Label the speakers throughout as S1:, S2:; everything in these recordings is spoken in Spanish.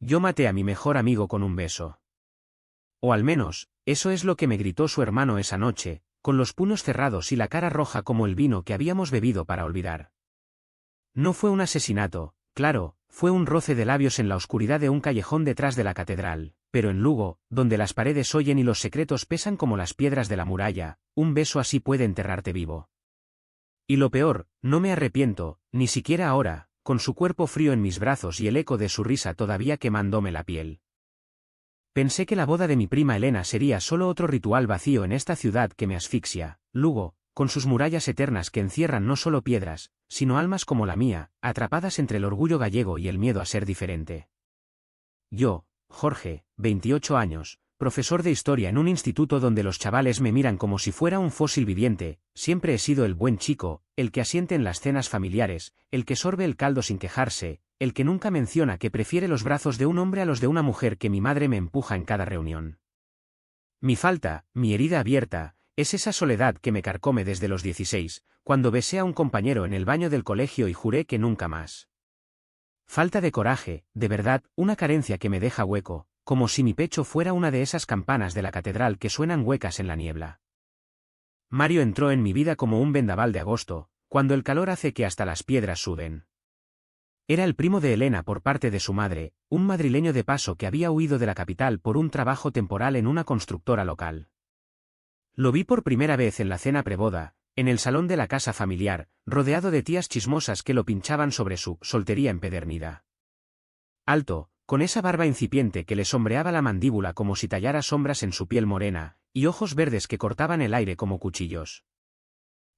S1: yo maté a mi mejor amigo con un beso. O al menos, eso es lo que me gritó su hermano esa noche, con los puños cerrados y la cara roja como el vino que habíamos bebido para olvidar. No fue un asesinato, claro, fue un roce de labios en la oscuridad de un callejón detrás de la catedral, pero en Lugo, donde las paredes oyen y los secretos pesan como las piedras de la muralla, un beso así puede enterrarte vivo. Y lo peor, no me arrepiento, ni siquiera ahora, con su cuerpo frío en mis brazos y el eco de su risa todavía quemándome la piel. Pensé que la boda de mi prima Elena sería solo otro ritual vacío en esta ciudad que me asfixia, Lugo, con sus murallas eternas que encierran no solo piedras, sino almas como la mía, atrapadas entre el orgullo gallego y el miedo a ser diferente. Yo, Jorge, 28 años, profesor de historia en un instituto donde los chavales me miran como si fuera un fósil viviente, siempre he sido el buen chico, el que asiente en las cenas familiares, el que sorbe el caldo sin quejarse, el que nunca menciona que prefiere los brazos de un hombre a los de una mujer que mi madre me empuja en cada reunión. Mi falta, mi herida abierta, es esa soledad que me carcome desde los 16, cuando besé a un compañero en el baño del colegio y juré que nunca más. Falta de coraje, de verdad, una carencia que me deja hueco, como si mi pecho fuera una de esas campanas de la catedral que suenan huecas en la niebla. Mario entró en mi vida como un vendaval de agosto, cuando el calor hace que hasta las piedras suden. Era el primo de Elena por parte de su madre, un madrileño de paso que había huido de la capital por un trabajo temporal en una constructora local. Lo vi por primera vez en la cena preboda, en el salón de la casa familiar, rodeado de tías chismosas que lo pinchaban sobre su soltería empedernida. Alto, con esa barba incipiente que le sombreaba la mandíbula como si tallara sombras en su piel morena, y ojos verdes que cortaban el aire como cuchillos.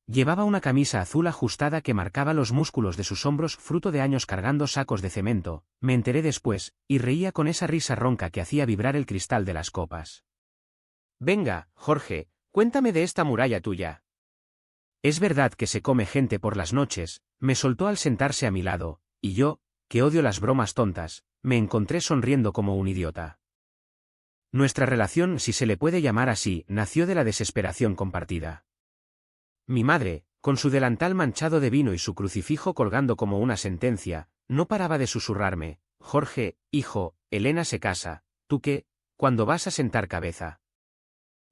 S1: Llevaba una camisa azul ajustada que marcaba los músculos de sus hombros fruto de años cargando sacos de cemento, me enteré después, y reía con esa risa ronca que hacía vibrar el cristal de las copas. Venga, Jorge, cuéntame de esta muralla tuya. Es verdad que se come gente por las noches, me soltó al sentarse a mi lado, y yo, que odio las bromas tontas, me encontré sonriendo como un idiota. Nuestra relación, si se le puede llamar así, nació de la desesperación compartida. Mi madre, con su delantal manchado de vino y su crucifijo colgando como una sentencia, no paraba de susurrarme: Jorge, hijo, Elena se casa, ¿tú qué? ¿Cuándo vas a sentar cabeza?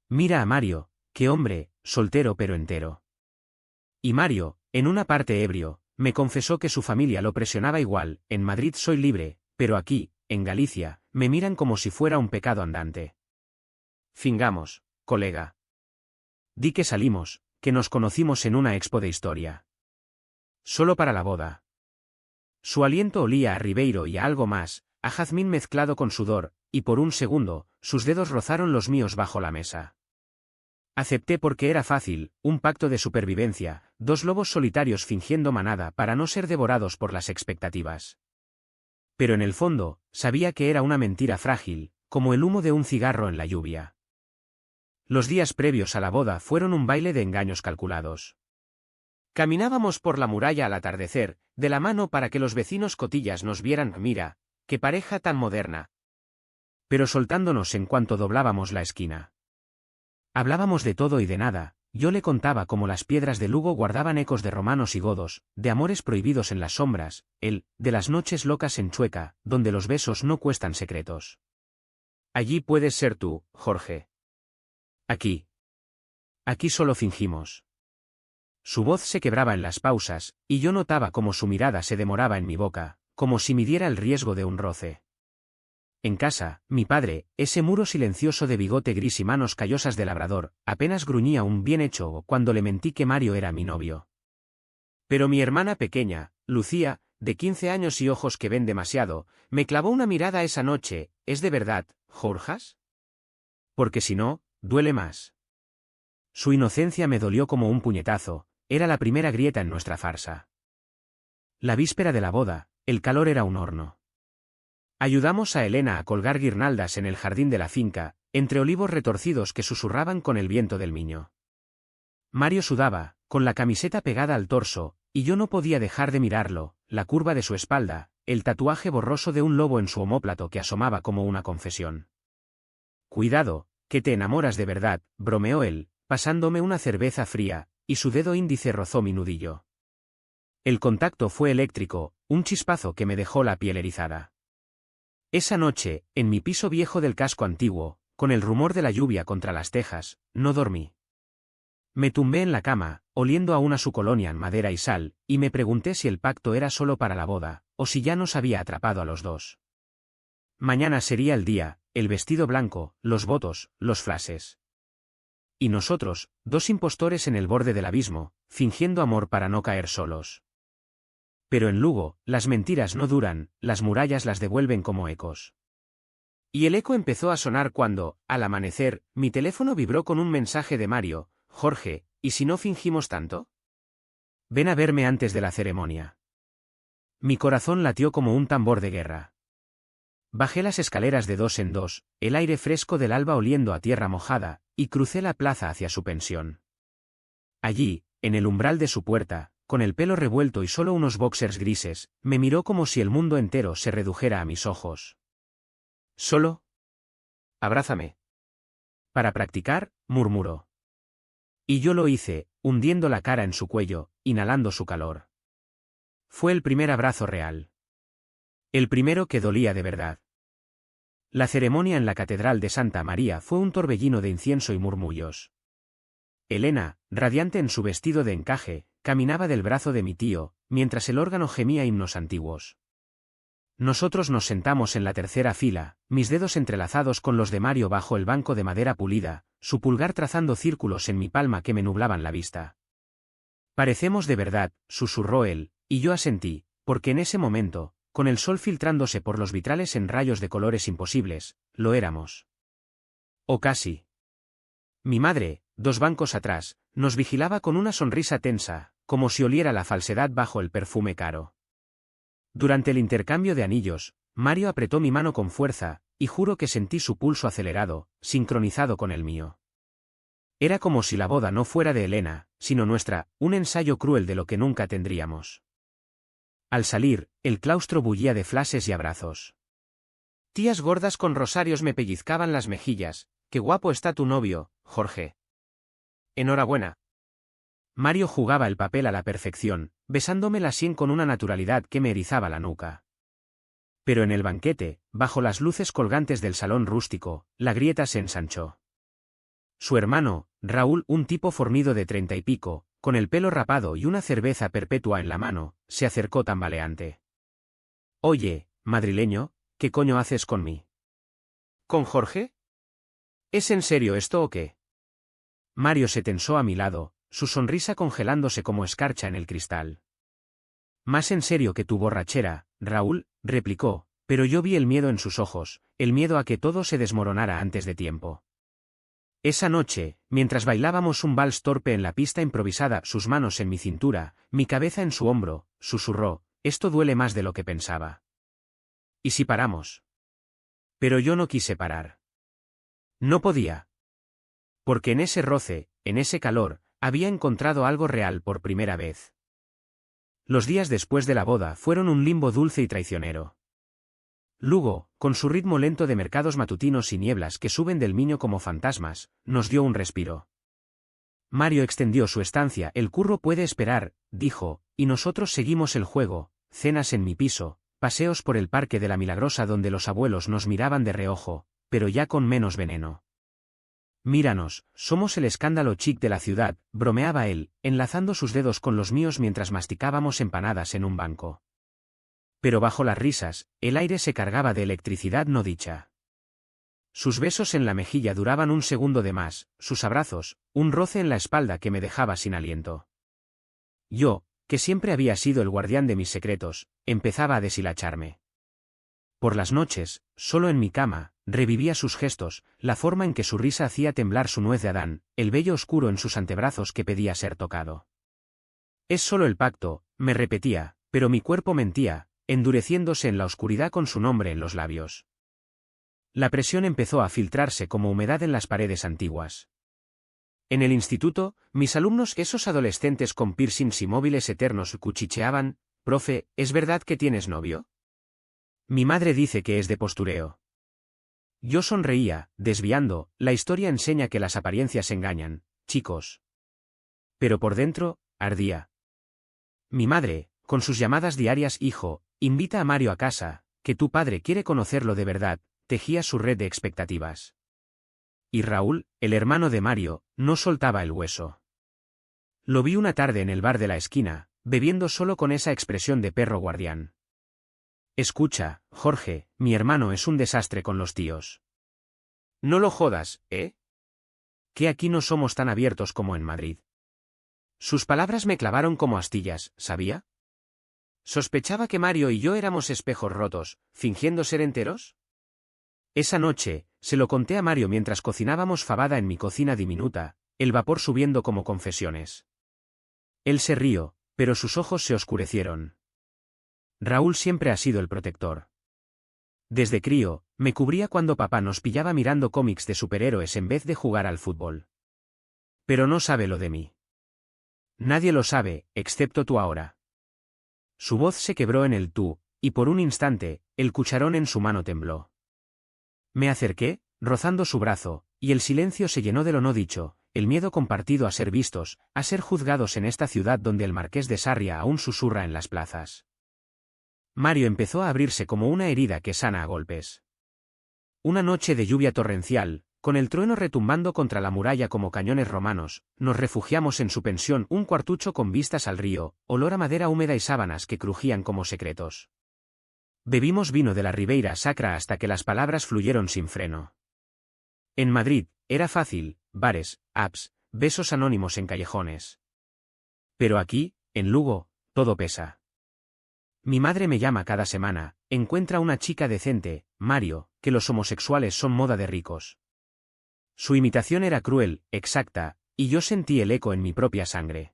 S1: Mira a Mario, qué hombre, soltero pero entero. Y Mario, en una parte ebrio, me confesó que su familia lo presionaba igual: en Madrid soy libre, pero aquí, en Galicia, me miran como si fuera un pecado andante. Fingamos, colega. Di que salimos, que nos conocimos en una expo de historia. Solo para la boda. Su aliento olía a Ribeiro y a algo más, a jazmín mezclado con sudor, y por un segundo, sus dedos rozaron los míos bajo la mesa. Acepté porque era fácil, un pacto de supervivencia, dos lobos solitarios fingiendo manada para no ser devorados por las expectativas. Pero en el fondo, sabía que era una mentira frágil, como el humo de un cigarro en la lluvia. Los días previos a la boda fueron un baile de engaños calculados. Caminábamos por la muralla al atardecer, de la mano para que los vecinos cotillas nos vieran. Mira, qué pareja tan moderna. Pero soltándonos en cuanto doblábamos la esquina. Hablábamos de todo y de nada, yo le contaba cómo las piedras de Lugo guardaban ecos de romanos y godos, de amores prohibidos en las sombras, él, de las noches locas en Chueca, donde los besos no cuestan secretos. Allí puedes ser tú, Jorge. Aquí. Aquí solo fingimos. Su voz se quebraba en las pausas, y yo notaba cómo su mirada se demoraba en mi boca, como si midiera el riesgo de un roce. En casa, mi padre, ese muro silencioso de bigote gris y manos callosas de labrador, apenas gruñía un bien hecho cuando le mentí que Mario era mi novio. Pero mi hermana pequeña, Lucía, de 15 años y ojos que ven demasiado, me clavó una mirada esa noche. ¿Es de verdad, Jorjas? Porque si no, duele más. Su inocencia me dolió como un puñetazo, era la primera grieta en nuestra farsa. La víspera de la boda, el calor era un horno. Ayudamos a Elena a colgar guirnaldas en el jardín de la finca, entre olivos retorcidos que susurraban con el viento del Miño. Mario sudaba, con la camiseta pegada al torso, y yo no podía dejar de mirarlo, la curva de su espalda, el tatuaje borroso de un lobo en su omóplato que asomaba como una confesión. Cuidado, que te enamoras de verdad, bromeó él, pasándome una cerveza fría, y su dedo índice rozó mi nudillo. El contacto fue eléctrico, un chispazo que me dejó la piel erizada. Esa noche, en mi piso viejo del casco antiguo, con el rumor de la lluvia contra las tejas, no dormí. Me tumbé en la cama, oliendo aún a su colonia en madera y sal, y me pregunté si el pacto era solo para la boda, o si ya nos había atrapado a los dos. Mañana sería el día, el vestido blanco, los votos, los flashes. Y nosotros, dos impostores en el borde del abismo, fingiendo amor para no caer solos. Pero en Lugo, las mentiras no duran, las murallas las devuelven como ecos. Y el eco empezó a sonar cuando, al amanecer, mi teléfono vibró con un mensaje de Mario: Jorge, ¿y si no fingimos tanto? Ven a verme antes de la ceremonia. Mi corazón latió como un tambor de guerra. Bajé las escaleras de dos en dos, el aire fresco del alba oliendo a tierra mojada, y crucé la plaza hacia su pensión. Allí, en el umbral de su puerta, con el pelo revuelto y solo unos boxers grises, me miró como si el mundo entero se redujera a mis ojos. ¿Solo? Abrázame. Para practicar, murmuró. Y yo lo hice, hundiendo la cara en su cuello, inhalando su calor. Fue el primer abrazo real. El primero que dolía de verdad. La ceremonia en la Catedral de Santa María fue un torbellino de incienso y murmullos. Elena, radiante en su vestido de encaje, caminaba del brazo de mi tío, mientras el órgano gemía himnos antiguos. Nosotros nos sentamos en la tercera fila, mis dedos entrelazados con los de Mario bajo el banco de madera pulida, su pulgar trazando círculos en mi palma que me nublaban la vista. Parecemos de verdad, susurró él, y yo asentí, porque en ese momento, con el sol filtrándose por los vitrales en rayos de colores imposibles, lo éramos. O casi. Mi madre, dos bancos atrás, nos vigilaba con una sonrisa tensa, como si oliera la falsedad bajo el perfume caro. Durante el intercambio de anillos, Mario apretó mi mano con fuerza, y juro que sentí su pulso acelerado, sincronizado con el mío. Era como si la boda no fuera de Elena, sino nuestra, un ensayo cruel de lo que nunca tendríamos. Al salir, el claustro bullía de flashes y abrazos. Tías gordas con rosarios me pellizcaban las mejillas. Qué guapo está tu novio, Jorge. Enhorabuena. Mario jugaba el papel a la perfección, besándome la sien con una naturalidad que me erizaba la nuca. Pero en el banquete, bajo las luces colgantes del salón rústico, la grieta se ensanchó. Su hermano, Raúl, un tipo fornido de 30 y pico, con el pelo rapado y una cerveza perpetua en la mano, se acercó tambaleante. Oye, madrileño, ¿qué coño haces con mí? ¿Con Jorge? ¿Es en serio esto o qué? Mario se tensó a mi lado, su sonrisa congelándose como escarcha en el cristal. Más en serio que tu borrachera, Raúl, replicó, pero yo vi el miedo en sus ojos, el miedo a que todo se desmoronara antes de tiempo. Esa noche, mientras bailábamos un vals torpe en la pista improvisada, sus manos en mi cintura, mi cabeza en su hombro, susurró: esto duele más de lo que pensaba. ¿Y si paramos? Pero yo no quise parar. No podía. Porque en ese roce, en ese calor, había encontrado algo real por primera vez. Los días después de la boda fueron un limbo dulce y traicionero. Lugo, con su ritmo lento de mercados matutinos y nieblas que suben del Miño como fantasmas, nos dio un respiro. Mario extendió su estancia. El curro puede esperar, dijo, y nosotros seguimos el juego: cenas en mi piso, paseos por el Parque de la Milagrosa donde los abuelos nos miraban de reojo, pero ya con menos veneno. Míranos, somos el escándalo chic de la ciudad, bromeaba él, enlazando sus dedos con los míos mientras masticábamos empanadas en un banco. Pero bajo las risas, el aire se cargaba de electricidad no dicha. Sus besos en la mejilla duraban un segundo de más, sus abrazos, un roce en la espalda que me dejaba sin aliento. Yo, que siempre había sido el guardián de mis secretos, empezaba a deshilacharme. Por las noches, solo en mi cama, revivía sus gestos, la forma en que su risa hacía temblar su nuez de Adán, el vello oscuro en sus antebrazos que pedía ser tocado. Es solo el pacto, me repetía, pero mi cuerpo mentía, endureciéndose en la oscuridad con su nombre en los labios. La presión empezó a filtrarse como humedad en las paredes antiguas. En el instituto, mis alumnos, esos adolescentes con piercings y móviles eternos, cuchicheaban: profe, ¿es verdad que tienes novio? Mi madre dice que es de postureo. Yo sonreía, desviando: la historia enseña que las apariencias engañan, chicos. Pero por dentro, ardía. Mi madre, con sus llamadas diarias: hijo, invita a Mario a casa, que tu padre quiere conocerlo de verdad, tejía su red de expectativas. Y Raúl, el hermano de Mario, no soltaba el hueso. Lo vi una tarde en el bar de la esquina, bebiendo solo con esa expresión de perro guardián. Escucha, Jorge, mi hermano es un desastre con los tíos. No lo jodas, ¿eh? Que aquí no somos tan abiertos como en Madrid. Sus palabras me clavaron como astillas, ¿sabía? ¿Sospechaba que Mario y yo éramos espejos rotos, fingiendo ser enteros? Esa noche, se lo conté a Mario mientras cocinábamos fabada en mi cocina diminuta, el vapor subiendo como confesiones. Él se rió, pero sus ojos se oscurecieron. Raúl siempre ha sido el protector. Desde crío, me cubría cuando papá nos pillaba mirando cómics de superhéroes en vez de jugar al fútbol. Pero no sabe lo de mí. Nadie lo sabe, excepto tú ahora. Su voz se quebró en el tú, y por un instante, el cucharón en su mano tembló. Me acerqué, rozando su brazo, y el silencio se llenó de lo no dicho, el miedo compartido a ser vistos, a ser juzgados en esta ciudad donde el marqués de Sarria aún susurra en las plazas. Mario empezó a abrirse como una herida que sana a golpes. Una noche de lluvia torrencial, con el trueno retumbando contra la muralla como cañones romanos, nos refugiamos en su pensión, un cuartucho con vistas al río, olor a madera húmeda y sábanas que crujían como secretos. Bebimos vino de la Ribeira Sacra hasta que las palabras fluyeron sin freno. En Madrid, era fácil, bares, apps, besos anónimos en callejones. Pero aquí, en Lugo, todo pesa. Mi madre me llama cada semana, encuentra una chica decente, Mario, que los homosexuales son moda de ricos. Su imitación era cruel, exacta, y yo sentí el eco en mi propia sangre.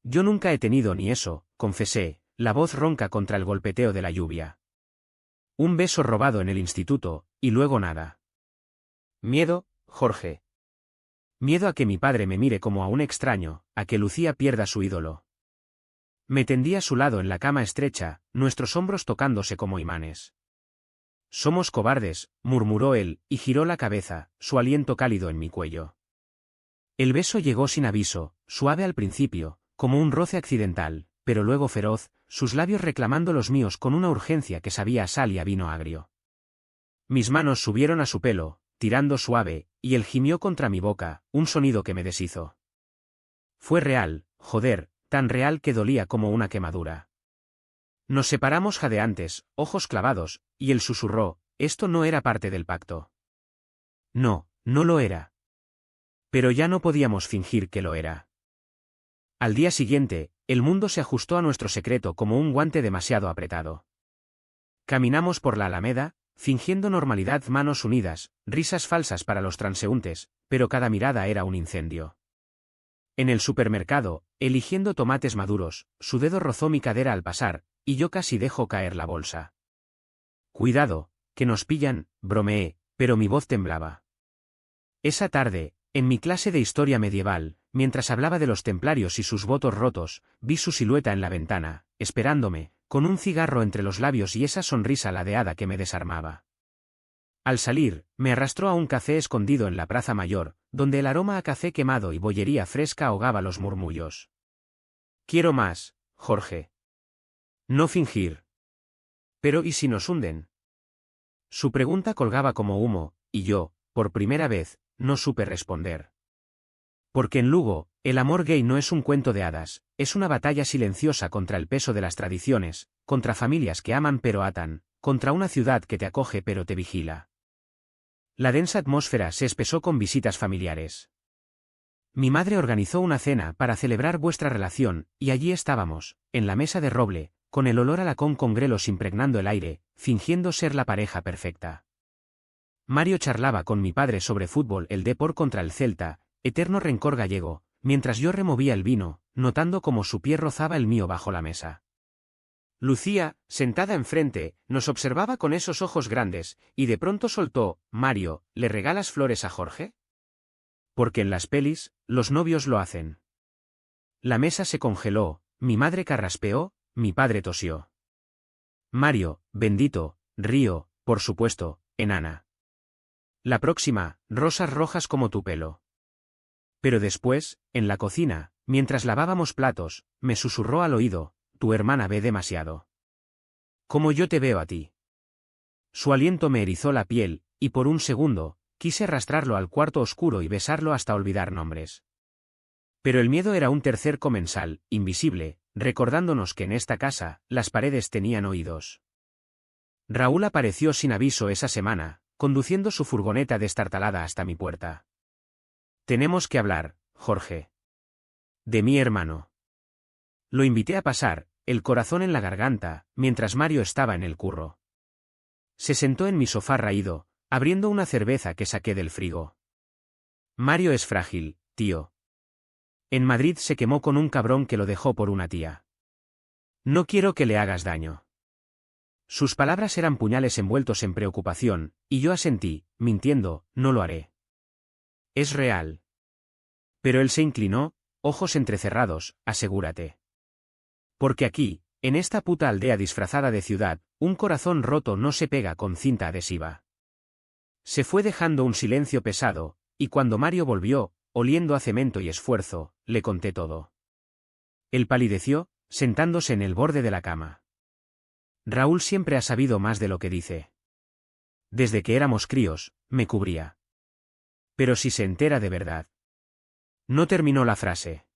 S1: Yo nunca he tenido ni eso, confesé, la voz ronca contra el golpeteo de la lluvia. Un beso robado en el instituto, y luego nada. Miedo, Jorge. Miedo a que mi padre me mire como a un extraño, a que Lucía pierda su ídolo. Me tendí a su lado en la cama estrecha, nuestros hombros tocándose como imanes. Somos cobardes, murmuró él, y giró la cabeza, su aliento cálido en mi cuello. El beso llegó sin aviso, suave al principio, como un roce accidental, pero luego feroz, sus labios reclamando los míos con una urgencia que sabía a sal y a vino agrio. Mis manos subieron a su pelo, tirando suave, y él gimió contra mi boca, un sonido que me deshizo. Fue real, joder, tan real que dolía como una quemadura. Nos separamos jadeantes, ojos clavados, y él susurró, esto no era parte del pacto. No, no lo era. Pero ya no podíamos fingir que lo era. Al día siguiente, el mundo se ajustó a nuestro secreto como un guante demasiado apretado. Caminamos por la Alameda, fingiendo normalidad, manos unidas, risas falsas para los transeúntes, pero cada mirada era un incendio. En el supermercado, eligiendo tomates maduros, su dedo rozó mi cadera al pasar, y yo casi dejo caer la bolsa. Cuidado, que nos pillan, bromeé, pero mi voz temblaba. Esa tarde, en mi clase de historia medieval, mientras hablaba de los templarios y sus votos rotos, vi su silueta en la ventana, esperándome, con un cigarro entre los labios y esa sonrisa ladeada que me desarmaba. Al salir, me arrastró a un café escondido en la Plaza Mayor, donde el aroma a café quemado y bollería fresca ahogaba los murmullos. Quiero más, Jorge. No fingir. Pero ¿y si nos hunden? Su pregunta colgaba como humo, y yo, por primera vez, no supe responder. Porque en Lugo, el amor gay no es un cuento de hadas, es una batalla silenciosa contra el peso de las tradiciones, contra familias que aman pero atan, contra una ciudad que te acoge pero te vigila. La densa atmósfera se espesó con visitas familiares. Mi madre organizó una cena para celebrar vuestra relación, y allí estábamos, en la mesa de roble, con el olor a lacón con grelos impregnando el aire, fingiendo ser la pareja perfecta. Mario charlaba con mi padre sobre fútbol, el Depor contra el Celta, eterno rencor gallego, mientras yo removía el vino, notando cómo su pie rozaba el mío bajo la mesa. Lucía, sentada enfrente, nos observaba con esos ojos grandes, y de pronto soltó, Mario, ¿le regalas flores a Jorge? Porque en las pelis, los novios lo hacen. La mesa se congeló, mi madre carraspeó, mi padre tosió. Mario, bendito, río, por supuesto, enana. La próxima, rosas rojas como tu pelo. Pero después, en la cocina, mientras lavábamos platos, me susurró al oído, tu hermana ve demasiado. Como yo te veo a ti. su aliento me erizó la piel, y por un segundo, quise arrastrarlo al cuarto oscuro y besarlo hasta olvidar nombres. Pero el miedo era un tercer comensal, invisible, recordándonos que en esta casa, las paredes tenían oídos. Raúl apareció sin aviso esa semana, conduciendo su furgoneta destartalada hasta mi puerta. «Tenemos que hablar, Jorge. De mi hermano». Lo invité a pasar, el corazón en la garganta, mientras Mario estaba en el curro. Se sentó en mi sofá raído, abriendo una cerveza que saqué del frigo. «Mario es frágil, tío. En Madrid se quemó con un cabrón que lo dejó por una tía. No quiero que le hagas daño». Sus palabras eran puñales envueltos en preocupación, y yo asentí, mintiendo, «No lo haré». «Es real». Pero él se inclinó, ojos entrecerrados, «Asegúrate. Porque aquí, en esta puta aldea disfrazada de ciudad, un corazón roto no se pega con cinta adhesiva». Se fue dejando un silencio pesado, y cuando Mario volvió, oliendo a cemento y esfuerzo, le conté todo. Él palideció, sentándose en el borde de la cama. «Raúl siempre ha sabido más de lo que dice. Desde que éramos críos, me cubría. Pero si se entera de verdad». No terminó la frase.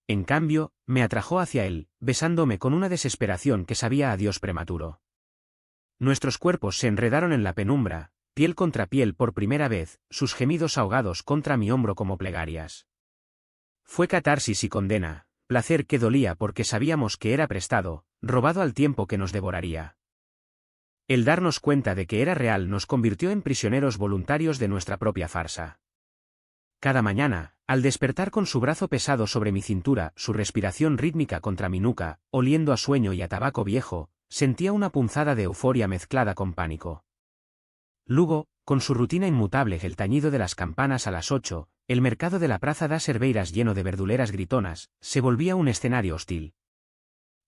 S1: En cambio, me atrajo hacia él, besándome con una desesperación que sabía a Dios prematuro. Nuestros cuerpos se enredaron en la penumbra, piel contra piel por primera vez, sus gemidos ahogados contra mi hombro como plegarias. Fue catarsis y condena, placer que dolía porque sabíamos que era prestado, robado al tiempo que nos devoraría. El darnos cuenta de que era real nos convirtió en prisioneros voluntarios de nuestra propia farsa. Cada mañana, al despertar con su brazo pesado sobre mi cintura, su respiración rítmica contra mi nuca, oliendo a sueño y a tabaco viejo, sentía una punzada de euforia mezclada con pánico. Luego, con su rutina inmutable, el tañido de las campanas a las 8, el mercado de la Praza das Cerveiras lleno de verduleras gritonas, se volvía un escenario hostil.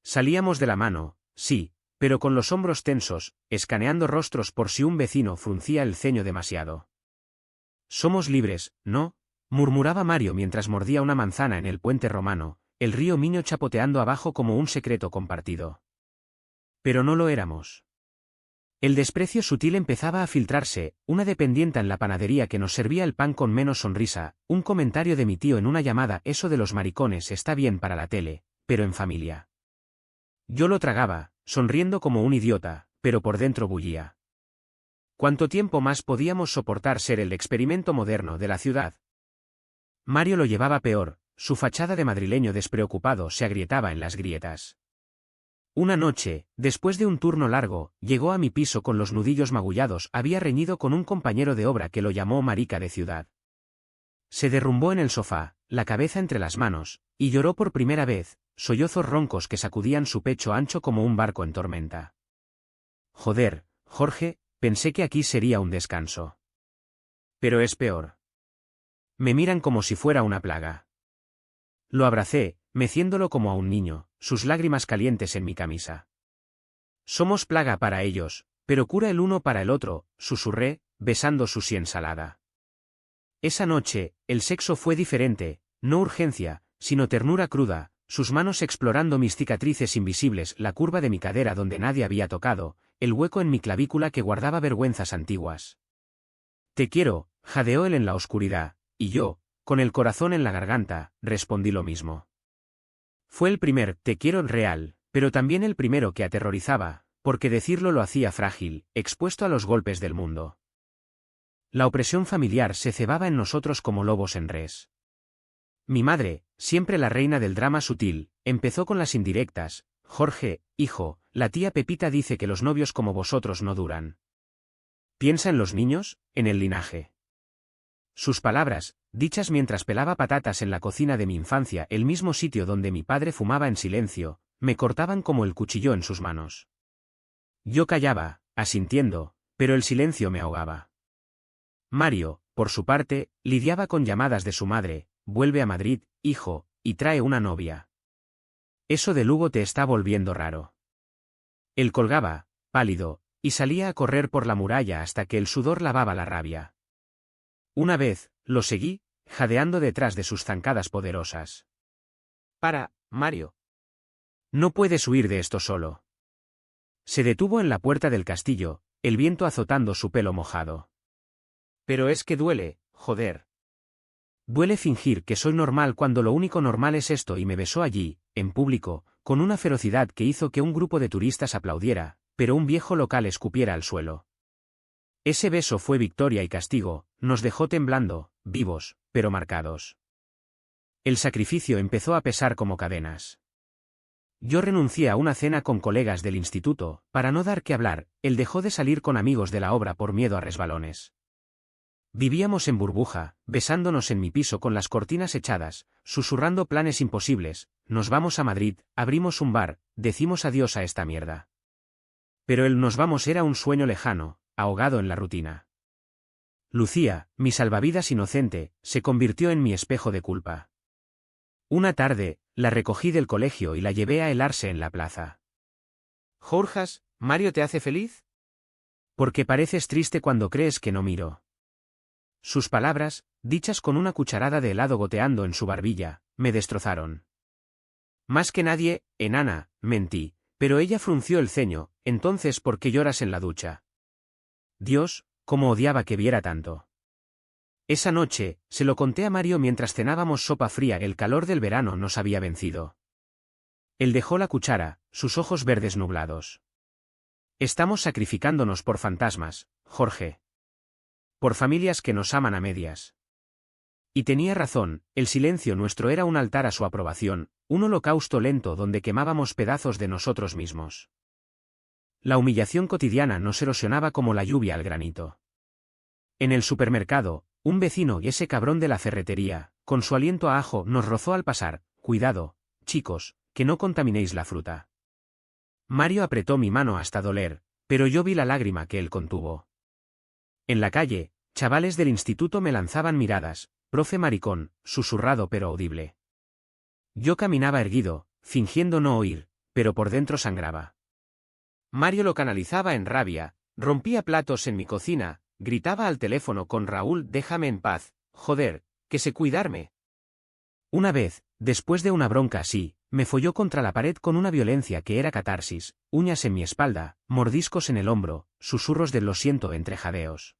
S1: Salíamos de la mano, sí, pero con los hombros tensos, escaneando rostros por si un vecino fruncía el ceño demasiado. «Somos libres, ¿no?», murmuraba Mario mientras mordía una manzana en el puente romano, el río Miño chapoteando abajo como un secreto compartido. Pero no lo éramos. El desprecio sutil empezaba a filtrarse, una dependienta en la panadería que nos servía el pan con menos sonrisa, un comentario de mi tío en una llamada, «Eso de los maricones está bien para la tele, pero en familia». Yo lo tragaba, sonriendo como un idiota, pero por dentro bullía. ¿Cuánto tiempo más podíamos soportar ser el experimento moderno de la ciudad? Mario lo llevaba peor, su fachada de madrileño despreocupado se agrietaba en las grietas. Una noche, después de un turno largo, llegó a mi piso con los nudillos magullados, había reñido con un compañero de obra que lo llamó marica de ciudad. Se derrumbó en el sofá, la cabeza entre las manos, y lloró por primera vez, sollozos roncos que sacudían su pecho ancho como un barco en tormenta. «Joder, Jorge, pensé que aquí sería un descanso. Pero es peor. Me miran como si fuera una plaga». Lo abracé, meciéndolo como a un niño, sus lágrimas calientes en mi camisa. «Somos plaga para ellos, pero cura el uno para el otro», susurré, besando su sien salada. Esa noche, el sexo fue diferente, no urgencia, sino ternura cruda, sus manos explorando mis cicatrices invisibles, la curva de mi cadera donde nadie había tocado, el hueco en mi clavícula que guardaba vergüenzas antiguas. «Te quiero», jadeó él en la oscuridad, y yo, con el corazón en la garganta, respondí lo mismo. Fue el primer «te quiero» real, pero también el primero que aterrorizaba, porque decirlo lo hacía frágil, expuesto a los golpes del mundo. La opresión familiar se cebaba en nosotros como lobos en res. Mi madre, siempre la reina del drama sutil, empezó con las indirectas: «Jorge, hijo, la tía Pepita dice que los novios como vosotros no duran. Piensa en los niños, en el linaje». Sus palabras, dichas mientras pelaba patatas en la cocina de mi infancia, el mismo sitio donde mi padre fumaba en silencio, me cortaban como el cuchillo en sus manos. Yo callaba, asintiendo, pero el silencio me ahogaba. Mario, por su parte, lidiaba con llamadas de su madre: «Vuelve a Madrid, hijo, y trae una novia. Eso de Lugo te está volviendo raro». Él colgaba, pálido, y salía a correr por la muralla hasta que el sudor lavaba la rabia. Una vez, lo seguí, jadeando detrás de sus zancadas poderosas. «Para, Mario. No puedes huir de esto solo». Se detuvo en la puerta del castillo, el viento azotando su pelo mojado. Pero es que duele, joder. Duele fingir que soy normal cuando lo único normal es esto, y me besó allí, en público, con una ferocidad que hizo que un grupo de turistas aplaudiera, pero un viejo local escupiera al suelo. Ese beso fue victoria y castigo, nos dejó temblando, vivos, pero marcados. El sacrificio empezó a pesar como cadenas. Yo renuncié a una cena con colegas del instituto, para no dar que hablar, él dejó de salir con amigos de la obra por miedo a resbalones. Vivíamos en burbuja, besándonos en mi piso con las cortinas echadas, susurrando planes imposibles, nos vamos a Madrid, abrimos un bar, decimos adiós a esta mierda. Pero el nos vamos era un sueño lejano, ahogado en la rutina. Lucía, mi salvavidas inocente, se convirtió en mi espejo de culpa. Una tarde, la recogí del colegio y la llevé a helarse en la plaza.
S2: Jorjas, ¿Mario te hace feliz?
S1: Porque pareces triste cuando crees que no miro. Sus palabras, dichas con una cucharada de helado goteando en su barbilla, me destrozaron. Más que nadie, enana, mentí, pero ella frunció el ceño. Entonces, ¿por qué lloras en la ducha? Dios, cómo odiaba que viera tanto. Esa noche, se lo conté a Mario mientras cenábamos sopa fría, el calor del verano nos había vencido. Él dejó la cuchara, sus ojos verdes nublados. Estamos sacrificándonos por fantasmas, Jorge. Por familias que nos aman a medias. Y tenía razón, el silencio nuestro era un altar a su aprobación, un holocausto lento donde quemábamos pedazos de nosotros mismos. La humillación cotidiana nos erosionaba como la lluvia al granito. En el supermercado, un vecino y ese cabrón de la ferretería, con su aliento a ajo, nos rozó al pasar. Cuidado, chicos, que no contaminéis la fruta. Mario apretó mi mano hasta doler, pero yo vi la lágrima que él contuvo. En la calle, chavales del instituto me lanzaban miradas, profe maricón, susurrado pero audible. Yo caminaba erguido, fingiendo no oír, pero por dentro sangraba.
S2: Mario lo canalizaba en rabia, rompía platos en mi cocina, gritaba al teléfono con Raúl: déjame en paz, joder, que sé cuidarme.
S1: Una vez, después de una bronca así, me folló contra la pared con una violencia que era catarsis, uñas en mi espalda, mordiscos en el hombro, susurros de lo siento entre jadeos.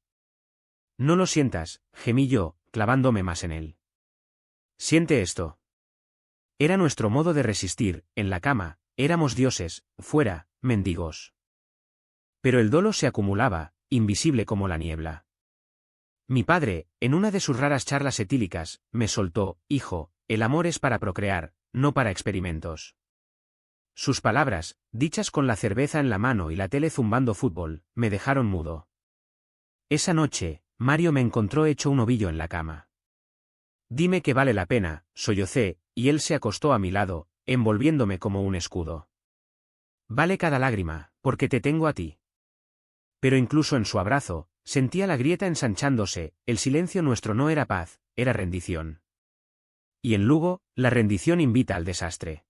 S1: No lo sientas, gemí yo, clavándome más en él. Siente esto. Era nuestro modo de resistir, en la cama, éramos dioses, fuera, mendigos. Pero el dolo se acumulaba, invisible como la niebla. Mi padre, en una de sus raras charlas etílicas, me soltó: hijo, el amor es para procrear, no para experimentos. Sus palabras, dichas con la cerveza en la mano y la tele zumbando fútbol, me dejaron mudo. Esa noche, Mario me encontró hecho un ovillo en la cama. Dime que vale la pena, sollocé, y él se acostó a mi lado, envolviéndome como un escudo. Vale cada lágrima, porque te tengo a ti. Pero incluso en su abrazo, sentía la grieta ensanchándose, el silencio nuestro no era paz, era rendición. Y en Lugo, la rendición invita al desastre.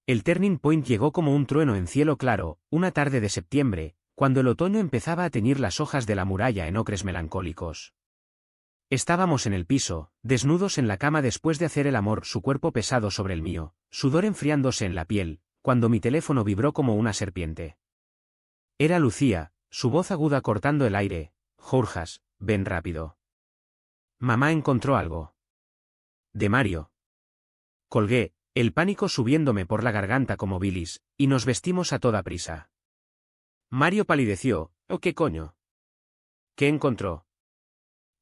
S1: El turning point llegó como un trueno en cielo claro, una tarde de septiembre, cuando el otoño empezaba a teñir las hojas de la muralla en ocres melancólicos. Estábamos en el piso, desnudos en la cama después de hacer el amor, su cuerpo pesado sobre el mío, sudor enfriándose en la piel, cuando mi teléfono vibró como una serpiente. Era Lucía, su voz aguda cortando el aire: Jorjas, ven rápido. Mamá encontró algo. De Mario. Colgué, el pánico subiéndome por la garganta como bilis, y nos vestimos a toda prisa. Mario palideció: ¿O qué coño? ¿Qué encontró?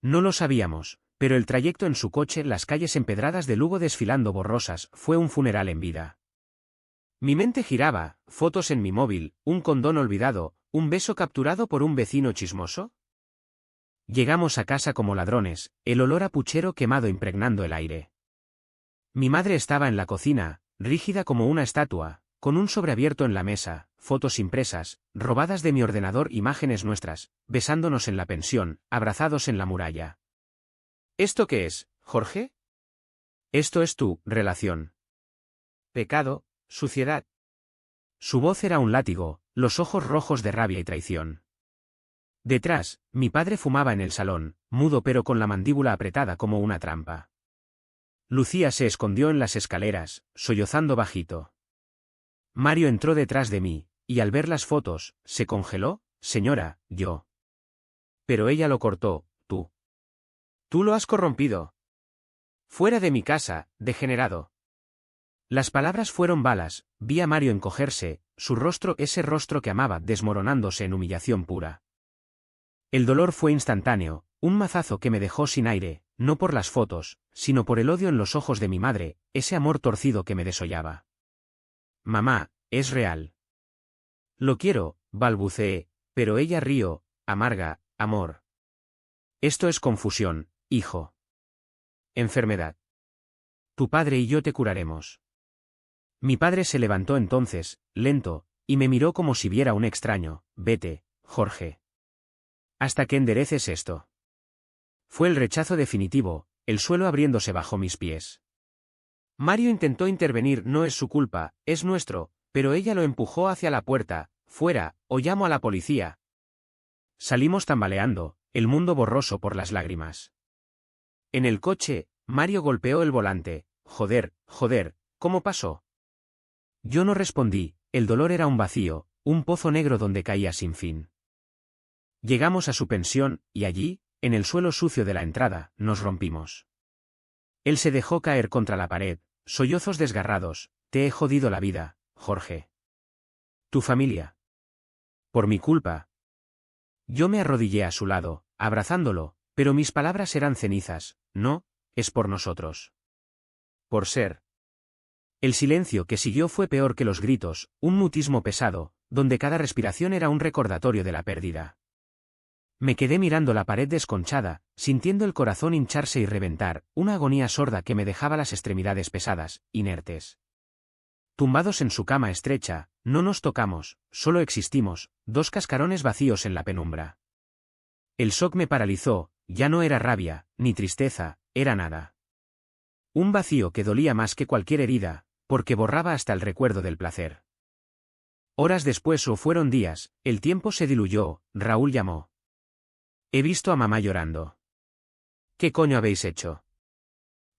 S1: No lo sabíamos, pero el trayecto en su coche, las calles empedradas de Lugo desfilando borrosas, fue un funeral en vida. Mi mente giraba, fotos en mi móvil, un condón olvidado, un beso capturado por un vecino chismoso. Llegamos a casa como ladrones, el olor a puchero quemado impregnando el aire. Mi madre estaba en la cocina, rígida como una estatua, con un sobre abierto en la mesa, fotos impresas, robadas de mi ordenador, imágenes nuestras, besándonos en la pensión, abrazados en la muralla.
S2: ¿Esto qué es, Jorge?
S1: Esto es tu relación.
S2: Pecado, suciedad.
S1: Su voz era un látigo, los ojos rojos de rabia y traición. Detrás, mi padre fumaba en el salón, mudo pero con la mandíbula apretada como una trampa. Lucía se escondió en las escaleras, sollozando bajito. Mario entró detrás de mí, y al ver las fotos, se congeló, señora, yo. Pero ella lo cortó, tú. Tú lo has corrompido. Fuera de mi casa, degenerado. Las palabras fueron balas, vi a Mario encogerse, su rostro, ese rostro que amaba, desmoronándose en humillación pura. El dolor fue instantáneo, un mazazo que me dejó sin aire, no por las fotos, sino por el odio en los ojos de mi madre, ese amor torcido que me desollaba. Mamá, es real. Lo quiero, balbuceé, pero ella rió, amarga, amor. Esto es confusión, hijo. Enfermedad. Tu padre y yo te curaremos. Mi padre se levantó entonces, lento, y me miró como si viera un extraño. Vete, Jorge. Hasta que endereces esto. Fue el rechazo definitivo, el suelo abriéndose bajo mis pies. Mario intentó intervenir, no es su culpa, es nuestro, pero ella lo empujó hacia la puerta, fuera, o llamo a la policía. Salimos tambaleando, el mundo borroso por las lágrimas. En el coche, Mario golpeó el volante. Joder, ¿cómo pasó? Yo no respondí, el dolor era un vacío, un pozo negro donde caía sin fin. Llegamos a su pensión, y allí, en el suelo sucio de la entrada, nos rompimos. Él se dejó caer contra la pared, sollozos desgarrados. Te he jodido la vida, Jorge. Tu familia. Por mi culpa. Yo me arrodillé a su lado, abrazándolo, pero mis palabras eran cenizas. No, es por nosotros. Por ser. El silencio que siguió fue peor que los gritos, un mutismo pesado, donde cada respiración era un recordatorio de la pérdida. Me quedé mirando la pared desconchada, sintiendo el corazón hincharse y reventar, una agonía sorda que me dejaba las extremidades pesadas, inertes. Tumbados en su cama estrecha, no nos tocamos, solo existimos, dos cascarones vacíos en la penumbra. El shock me paralizó, ya no era rabia, ni tristeza, era nada. Un vacío que dolía más que cualquier herida, porque borraba hasta el recuerdo del placer. Horas después o fueron días, el tiempo se diluyó, Raúl llamó. He visto a mamá llorando. ¿Qué coño habéis hecho?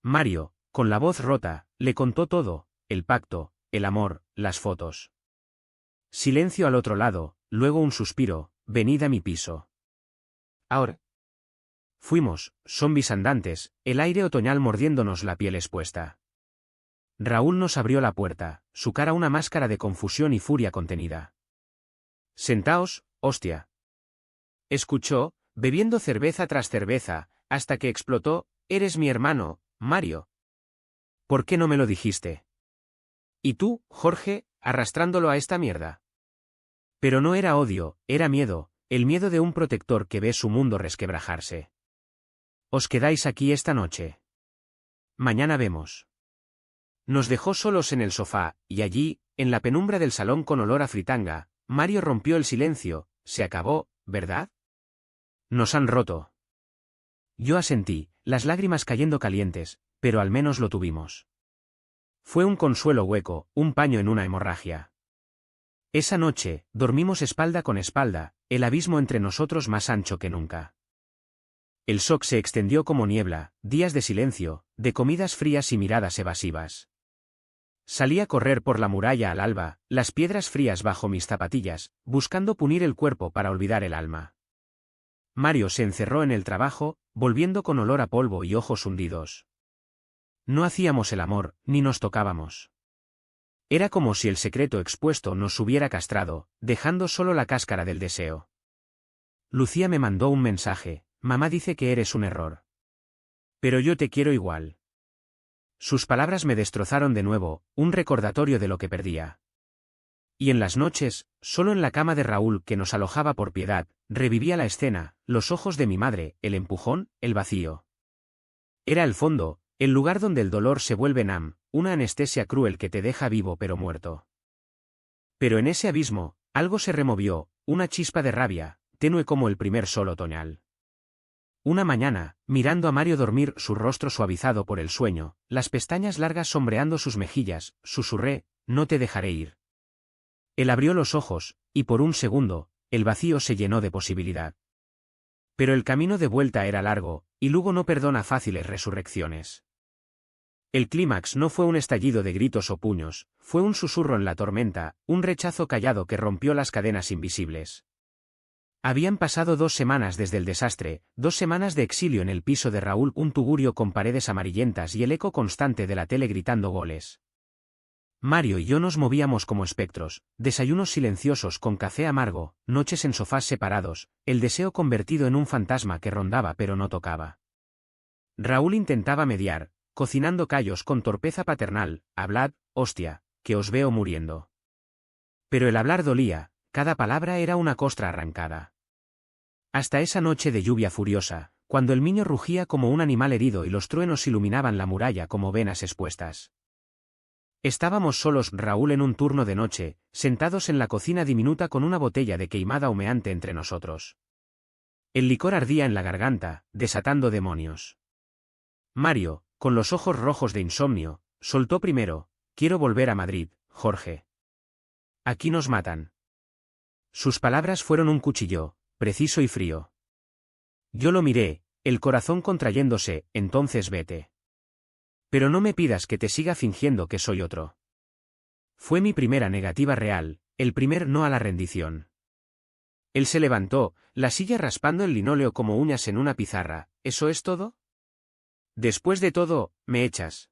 S1: Mario, con la voz rota, le contó todo, el pacto, el amor, las fotos. Silencio al otro lado, luego un suspiro. Venid a mi piso. Ahora. Fuimos, zombies andantes, el aire otoñal mordiéndonos la piel expuesta. Raúl nos abrió la puerta, su cara una máscara de confusión y furia contenida. Sentaos, hostia. Escuchó, bebiendo cerveza tras cerveza, hasta que explotó. Eres mi hermano, Mario. ¿Por qué no me lo dijiste? Y tú, Jorge, arrastrándolo a esta mierda. Pero no era odio, era miedo, el miedo de un protector que ve su mundo resquebrajarse. ¿Os quedáis aquí esta noche? Mañana vemos. Nos dejó solos en el sofá, y allí, en la penumbra del salón con olor a fritanga, Mario rompió el silencio. Se acabó, ¿verdad? Nos han roto. Yo asentí, las lágrimas cayendo calientes, pero al menos lo tuvimos. Fue un consuelo hueco, un paño en una hemorragia. Esa noche, dormimos espalda con espalda, el abismo entre nosotros más ancho que nunca. El shock se extendió como niebla, días de silencio, de comidas frías y miradas evasivas. Salí a correr por la muralla al alba, las piedras frías bajo mis zapatillas, buscando punir el cuerpo para olvidar el alma. Mario se encerró en el trabajo, volviendo con olor a polvo y ojos hundidos. No hacíamos el amor, ni nos tocábamos. Era como si el secreto expuesto nos hubiera castrado, dejando solo la cáscara del deseo. Lucía me mandó un mensaje. Mamá dice que eres un error. Pero yo te quiero igual. Sus palabras me destrozaron de nuevo, un recordatorio de lo que perdía. Y en las noches, solo en la cama de Raúl que nos alojaba por piedad, revivía la escena, los ojos de mi madre, el empujón, el vacío. Era el fondo, el lugar donde el dolor se vuelve una anestesia cruel que te deja vivo pero muerto. Pero en ese abismo, algo se removió, una chispa de rabia, tenue como el primer sol otoñal. Una mañana, mirando a Mario dormir, su rostro suavizado por el sueño, las pestañas largas sombreando sus mejillas, susurré, no te dejaré ir. Él abrió los ojos, y por un segundo, el vacío se llenó de posibilidad. Pero el camino de vuelta era largo, y Lugo no perdona fáciles resurrecciones. El clímax no fue un estallido de gritos o puños, fue un susurro en la tormenta, un rechazo callado que rompió las cadenas invisibles. Habían pasado 2 semanas desde el desastre, 2 semanas de exilio en el piso de Raúl, un tugurio con paredes amarillentas y el eco constante de la tele gritando goles. Mario y yo nos movíamos como espectros, desayunos silenciosos con café amargo, noches en sofás separados, el deseo convertido en un fantasma que rondaba pero no tocaba. Raúl intentaba mediar, cocinando callos con torpeza paternal: hablad, hostia, que os veo muriendo. Pero el hablar dolía, cada palabra era una costra arrancada. Hasta esa noche de lluvia furiosa, cuando el niño rugía como un animal herido y los truenos iluminaban la muralla como venas expuestas. Estábamos solos, Raúl en un turno de noche, sentados en la cocina diminuta con una botella de queimada humeante entre nosotros. El licor ardía en la garganta, desatando demonios. Mario, con los ojos rojos de insomnio, soltó primero: quiero volver a Madrid, Jorge. Aquí nos matan. Sus palabras fueron un cuchillo, preciso y frío. Yo lo miré, el corazón contrayéndose: entonces vete. Pero no me pidas que te siga fingiendo que soy otro. Fue mi primera negativa real, el primer no a la rendición. Él se levantó, la silla raspando el linóleo como uñas en una pizarra. ¿Eso es todo? Después de todo, me echas.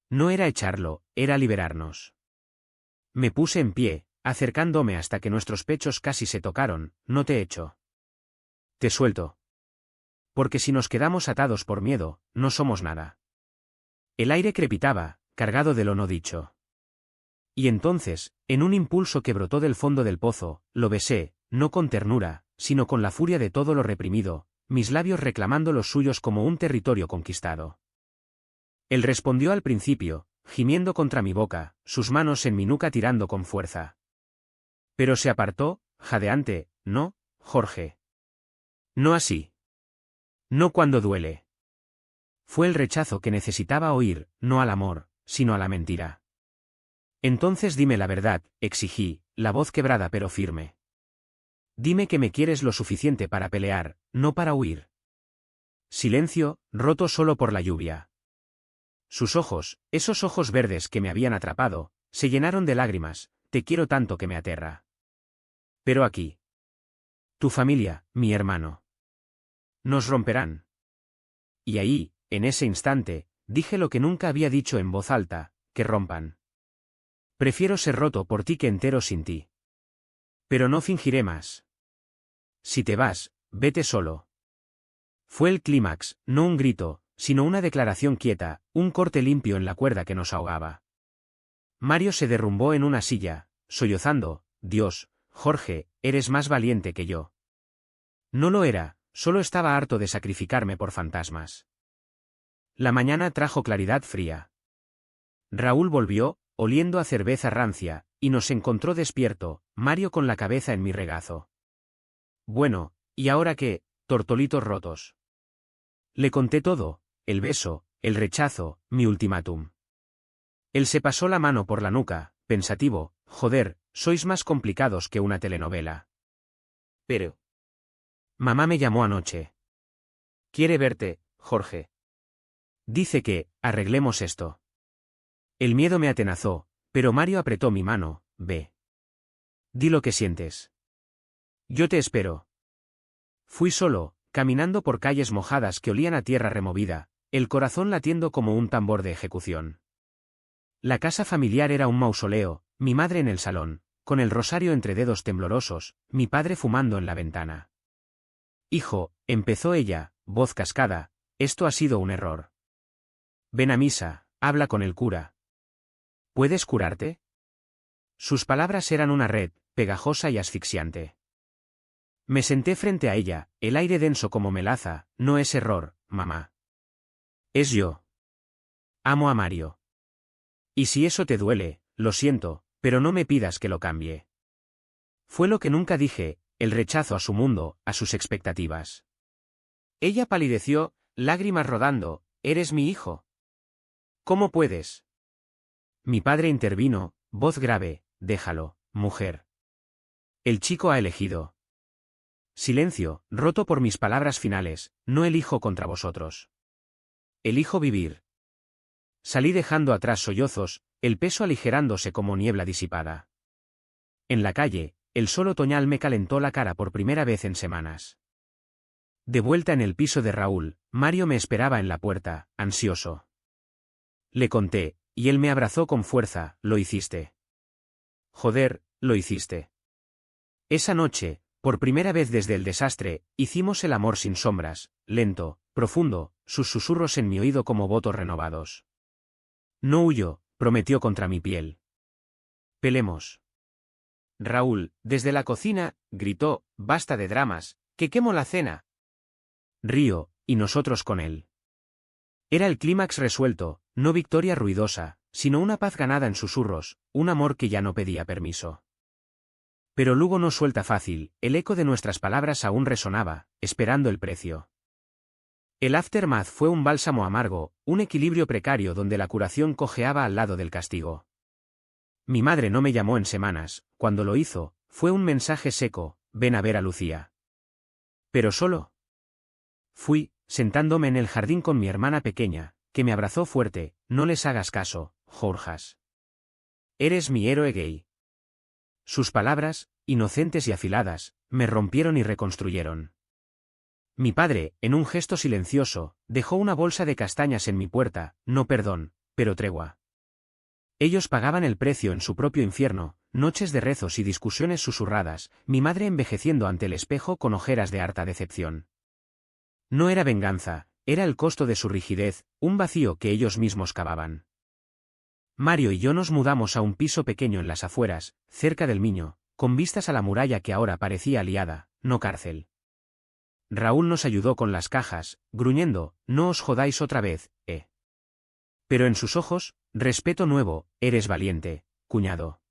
S1: No era echarlo, era liberarnos. Me puse en pie, acercándome hasta que nuestros pechos casi se tocaron. No te echo. Te suelto. Porque si nos quedamos atados por miedo, no somos nada. El aire crepitaba, cargado de lo no dicho. Y entonces, en un impulso que brotó del fondo del pozo, lo besé, no con ternura, sino con la furia de todo lo reprimido, mis labios reclamando los suyos como un territorio conquistado. Él respondió al principio, gimiendo contra mi boca, sus manos en mi nuca tirando con fuerza. Pero se apartó, jadeante: no, Jorge. No así. No cuando duele. Fue el rechazo que necesitaba oír, no al amor, sino a la mentira. Entonces dime la verdad, exigí, la voz quebrada pero firme. Dime que me quieres lo suficiente para pelear, no para huir. Silencio, roto solo por la lluvia. Sus ojos, esos ojos verdes que me habían atrapado, se llenaron de lágrimas: te quiero tanto que me aterra. Pero aquí. Tu familia, mi hermano. Nos romperán. Y ahí, en ese instante, dije lo que nunca había dicho en voz alta: que rompan. Prefiero ser roto por ti que entero sin ti. Pero no fingiré más. Si te vas, vete solo. Fue el clímax, no un grito, sino una declaración quieta, un corte limpio en la cuerda que nos ahogaba. Mario se derrumbó en una silla, sollozando: Dios, Jorge, eres más valiente que yo. No lo era, solo estaba harto de sacrificarme por fantasmas. La mañana trajo claridad fría. Raúl volvió, oliendo a cerveza rancia, y nos encontró despierto, Mario con la cabeza en mi regazo. Bueno, ¿y ahora qué, tortolitos rotos? Le conté todo: el beso, el rechazo, mi ultimátum. Él se pasó la mano por la nuca, pensativo: joder, sois más complicados que una telenovela. Pero. Mamá me llamó anoche. Quiere verte, Jorge. Dice que, arreglemos esto. El miedo me atenazó, pero Mario apretó mi mano: ve. Di lo que sientes. Yo te espero. Fui solo, caminando por calles mojadas que olían a tierra removida, el corazón latiendo como un tambor de ejecución. La casa familiar era un mausoleo, mi madre en el salón, con el rosario entre dedos temblorosos, mi padre fumando en la ventana. Hijo, empezó ella, voz cascada, esto ha sido un error. Ven a misa, habla con el cura. ¿Puedes curarte? Sus palabras eran una red, pegajosa y asfixiante. Me senté frente a ella, el aire denso como melaza: no es error, mamá. Es yo. Amo a Mario. Y si eso te duele, lo siento, pero no me pidas que lo cambie. Fue lo que nunca dije, el rechazo a su mundo, a sus expectativas. Ella palideció, lágrimas rodando: eres mi hijo. ¿Cómo puedes? Mi padre intervino, voz grave: déjalo, mujer. El chico ha elegido. Silencio, roto por mis palabras finales: no elijo contra vosotros. Elijo vivir. Salí dejando atrás sollozos, el peso aligerándose como niebla disipada. En la calle, el sol otoñal me calentó la cara por primera vez en semanas. De vuelta en el piso de Raúl, Mario me esperaba en la puerta, ansioso. Le conté, y él me abrazó con fuerza. Lo hiciste. Joder, lo hiciste. Esa noche, por primera vez desde el desastre, hicimos el amor sin sombras, lento, profundo, sus susurros en mi oído como votos renovados. No huyó, prometió contra mi piel. Pelemos. Raúl, desde la cocina, gritó, basta de dramas, que quemo la cena. Río, y nosotros con él. Era el clímax resuelto, no victoria ruidosa, sino una paz ganada en susurros, un amor que ya no pedía permiso. Pero Lugo no suelta fácil, el eco de nuestras palabras aún resonaba, esperando el precio. El aftermath fue un bálsamo amargo, un equilibrio precario donde la curación cojeaba al lado del castigo. Mi madre no me llamó en semanas, cuando lo hizo, fue un mensaje seco, ven a ver a Lucía. Pero solo. Fui, sentándome en el jardín con mi hermana pequeña, que me abrazó fuerte, no les hagas caso, Jorjas. Eres mi héroe gay. Sus palabras, inocentes y afiladas, me rompieron y reconstruyeron. Mi padre, en un gesto silencioso, dejó una bolsa de castañas en mi puerta, no perdón, pero tregua. Ellos pagaban el precio en su propio infierno, noches de rezos y discusiones susurradas, mi madre envejeciendo ante el espejo con ojeras de harta decepción. No era venganza, era el costo de su rigidez, un vacío que ellos mismos cavaban. Mario y yo nos mudamos a un piso pequeño en las afueras, cerca del Miño, con vistas a la muralla que ahora parecía aliada, no cárcel. Raúl nos ayudó con las cajas, gruñendo, no os jodáis otra vez, Pero en sus ojos, respeto nuevo, eres valiente, cuñado.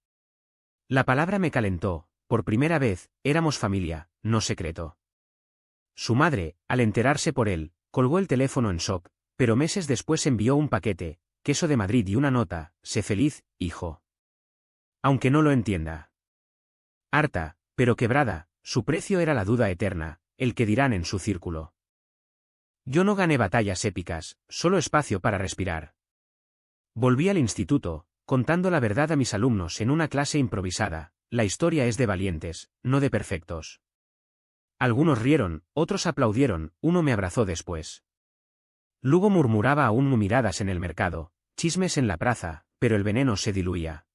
S1: La palabra me calentó, por primera vez, éramos familia, no secreto. Su madre, al enterarse por él, colgó el teléfono en shock, pero meses después envió un paquete, queso de Madrid y una nota, sé feliz, hijo. Aunque no lo entienda. Harta, pero quebrada, su precio era la duda eterna, el que dirán en su círculo. Yo no gané batallas épicas, solo espacio para respirar. Volví al instituto, contando la verdad a mis alumnos en una clase improvisada, la historia es de valientes, no de perfectos. Algunos rieron, otros aplaudieron, uno me abrazó después. Lugo murmuraba aún miradas en el mercado, chismes en la plaza, pero el veneno se diluía.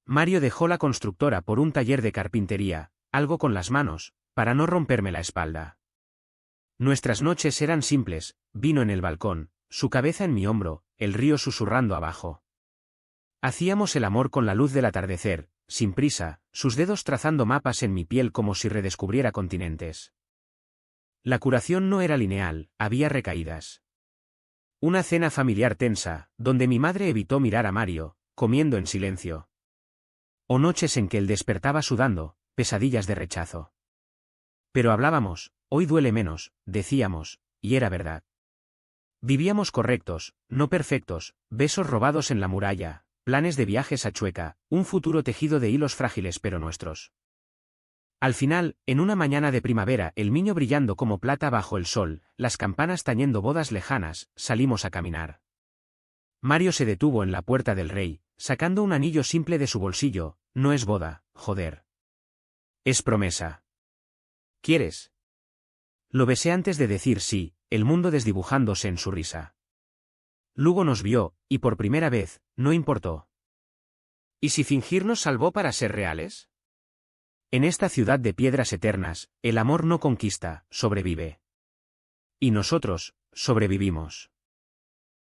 S1: Mario dejó la constructora por un taller de carpintería, algo con las manos, para no romperme la espalda. Nuestras noches eran simples, vino en el balcón, su cabeza en mi hombro, el río susurrando abajo. Hacíamos el amor con la luz del atardecer, sin prisa, sus dedos trazando mapas en mi piel como si redescubriera continentes. La curación no era lineal, había recaídas. Una cena familiar tensa, donde mi madre evitó mirar a Mario, comiendo en silencio. O noches en que él despertaba sudando, pesadillas de rechazo. Pero hablábamos, hoy duele menos, decíamos, y era verdad. Vivíamos correctos, no perfectos, besos robados en la muralla, planes de viajes a Chueca, un futuro tejido de hilos frágiles pero nuestros. Al final, en una mañana de primavera, el Miño brillando como plata bajo el sol, las campanas tañendo bodas lejanas, salimos a caminar. Mario se detuvo en la puerta del rey, sacando un anillo simple de su bolsillo, no es boda, joder. Es promesa. ¿Quieres? Lo besé antes de decir sí, el mundo desdibujándose en su risa. Lugo nos vio, y por primera vez, no importó. ¿Y si fingir nos salvó para ser reales? En esta ciudad de piedras eternas, el amor no conquista, sobrevive. Y nosotros, sobrevivimos.